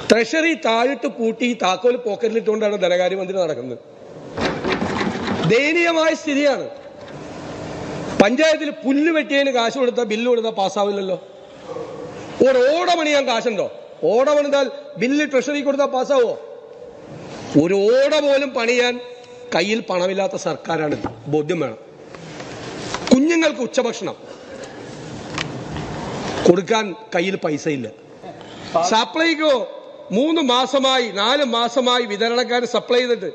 Treasury താഴിട്ട് പൂട്ടി താക്കോൽ പോക്കറ്റിലിട്ടുകൊണ്ടാണ് ധനകാര്യമന്ത്രി നടക്കുന്നത്. ദയനീയമായ സ്ഥിതിയാണ്. പഞ്ചായത്തിൽ പുല്ല് വെട്ടിയതിന് കാശ് കൊടുത്താൽ ബില്ല് കൊടുത്താൽ പാസ്സാവില്ലല്ലോ. ഒരു ഓട പണിയാൻ കാശുണ്ടോ? ഓട പണിതാൽ ബില്ല് ട്രഷറി കൊടുത്താൽ പാസ്സാവോ? ഒരു ഓട പോലും പണിയാൻ കയ്യിൽ പണമില്ലാത്ത സർക്കാരാണ്. ബോധ്യം വേണം. കുഞ്ഞുങ്ങൾക്ക് ഉച്ചഭക്ഷണം കൊടുക്കാൻ കയ്യിൽ പൈസയില്ല. സപ്ലൈകോ 3 മാസമായി 4 മാസമായി വിതരണക്കാർ സപ്ലൈ ചെയ്തിട്ട്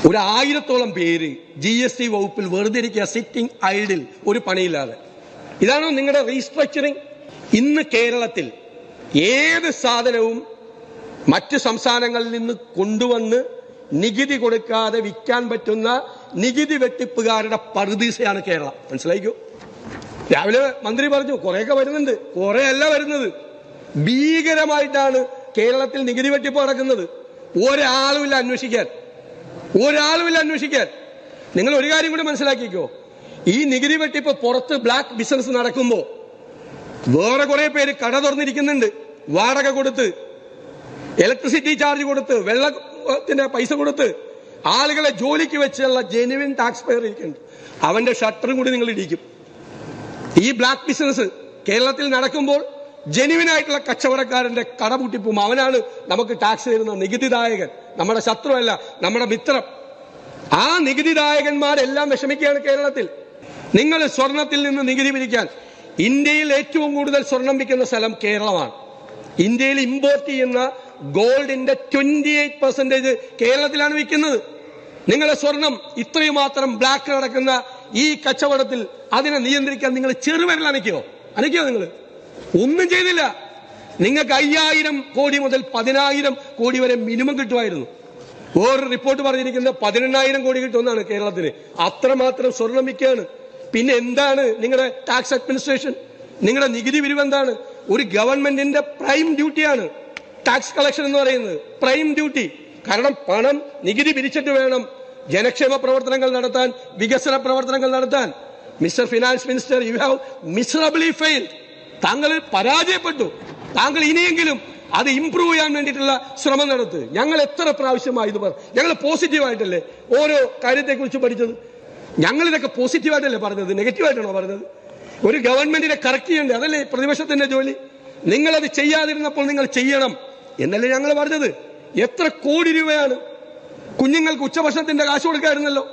1000-ഓളം പേര് GST വകുപ്പിൽ വെറുതെ ഇരിക്കുക, സിറ്റിംഗ് ഐഡിൽ, ഒരു പണിയില്ലാതെ. ഇതാണോ നിങ്ങളുടെ റീസ്ട്രക്ചറിങ്? ഇന്ന് കേരളത്തിൽ ഏത് സാധനവും മറ്റ് സംസ്ഥാനങ്ങളിൽ നിന്ന് കൊണ്ടുവന്ന് നികുതി കൊടുക്കാതെ വിൽക്കാൻ പറ്റുന്ന നികുതി വെട്ടിപ്പുകാരുടെ പറുദീസയാണ് കേരളം. മനസ്സിലായിക്കോ? രാവിലെ മന്ത്രി പറഞ്ഞു കുറെയൊക്കെ വരുന്നുണ്ട്. കുറെയല്ല വരുന്നത്, ഭീകരമായിട്ടാണ് കേരളത്തിൽ നികുതി വെട്ടിപ്പ് നടക്കുന്നത്. ഒരാളുമില്ല അന്വേഷിക്കാൻ. നിങ്ങൾ ഒരു കാര്യം കൂടി മനസ്സിലാക്കിക്കോ. ഈ നികുതി വെട്ടിപ്പ് പുറത്ത് ബ്ലാക്ക് ബിസിനസ് നടക്കുമ്പോ വേറെ കുറെ പേര് കട തുറന്നിരിക്കുന്നുണ്ട്. വാടക കൊടുത്ത്, ഇലക്ട്രിസിറ്റി ചാർജ് കൊടുത്ത്, വെള്ളത്തിന്റെ പൈസ കൊടുത്ത് ആളുകളെ ജോലിക്ക് വെച്ചുള്ള ജെനുവിൻ ടാക്സ് പെയർ ഇരിക്കുന്നുണ്ട്. അവന്റെ ഷട്ടറും കൂടി നിങ്ങൾ ഇടിക്കും. ഈ ബ്ലാക്ക് ബിസിനസ് കേരളത്തിൽ നടക്കുമ്പോൾ ജെനുവിനായിട്ടുള്ള കച്ചവടക്കാരന്റെ കട പൂട്ടിപ്പും. അവനാണ് നമുക്ക് ടാക്സ് തരുന്ന നികുതിദായകൻ. നമ്മുടെ ശത്രുവല്ല, നമ്മുടെ മിത്രം. ആ നികുതിദായകന്മാരെല്ലാം വിഷമിക്കുകയാണ് കേരളത്തിൽ. നിങ്ങൾ സ്വർണത്തിൽ നിന്ന് നികുതി പിരിക്കാൻ, ഇന്ത്യയിൽ ഏറ്റവും കൂടുതൽ സ്വർണം വിൽക്കുന്ന സ്ഥലം കേരളമാണ്. ഇന്ത്യയിൽ ഇമ്പോർട്ട് ചെയ്യുന്ന ഗോൾഡിന്റെ 28% കേരളത്തിലാണ് വിൽക്കുന്നത്. നിങ്ങളെ സ്വർണം ഇത്രയും മാത്രം ബ്ലാക്ക് നടക്കുന്ന ഈ കച്ചവടത്തിൽ അതിനെ നിയന്ത്രിക്കാൻ നിങ്ങൾ ചെറുവിരൽ അനയ്ക്കോ? നിങ്ങൾ ഒന്നും ചെയ്തില്ല. നിങ്ങൾക്ക് 5000 കോടി മുതൽ 10000 കോടി വരെ മിനിമം കിട്ടുമായിരുന്നു. വേറൊരു റിപ്പോർട്ട് പറഞ്ഞിരിക്കുന്നത് 18000 കോടി കിട്ടുമെന്നാണ് കേരളത്തിന്. അത്രമാത്രം സ്വർണം വിൽക്കുകയാണ്. പിന്നെ എന്താണ് നിങ്ങളുടെ ടാക്സ് അഡ്മിനിസ്ട്രേഷൻ? നിങ്ങളുടെ നികുതി പിരിവ് എന്താണ്? ഒരു ഗവൺമെന്റിന്റെ പ്രൈം ഡ്യൂട്ടിയാണ് ടാക്സ് കളക്ഷൻ എന്ന് പറയുന്നത്. Prime duty. കാരണം പണം നികുതി പിരിച്ചിട്ട് വേണം ജനക്ഷേമ പ്രവർത്തനങ്ങൾ നടത്താൻ, വികസന പ്രവർത്തനങ്ങൾ നടത്താൻ. Mister finance minister, you have miserably failed. താങ്കൾ പരാജയപ്പെട്ടു. താങ്കൾ ഇനിയെങ്കിലും അത് ഇംപ്രൂവ് ചെയ്യാൻ വേണ്ടിയിട്ടുള്ള ശ്രമം നടത്തുക. ഞങ്ങൾ എത്ര പ്രാവശ്യമായി ഇത് പറഞ്ഞു? ഞങ്ങൾ പോസിറ്റീവായിട്ടല്ലേ ഓരോ കാര്യത്തെക്കുറിച്ച് പഠിച്ചത്? ഞങ്ങൾ ഇതൊക്കെ പോസിറ്റീവായിട്ടല്ലേ പറഞ്ഞത്? നെഗറ്റീവായിട്ടാണോ പറഞ്ഞത്? ഒരു ഗവൺമെന്റിനെ കറക്റ്റ് ചെയ്യണ്ടേ? അതല്ലേ പ്രതിപക്ഷത്തിന്റെ ജോലി. നിങ്ങളത് ചെയ്യാതിരുന്നപ്പോൾ നിങ്ങൾ ചെയ്യണം എന്നല്ലേ ഞങ്ങൾ പറഞ്ഞത്. എത്ര കോടി രൂപയാണ് കുഞ്ഞുങ്ങൾക്ക് ഉച്ചഭക്ഷണത്തിന്റെ കാശ് കൊടുക്കായിരുന്നല്ലോ.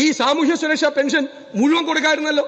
ഈ സാമൂഹ്യ സുരക്ഷാ പെൻഷൻ മുഴുവൻ കൊടുക്കായിരുന്നല്ലോ.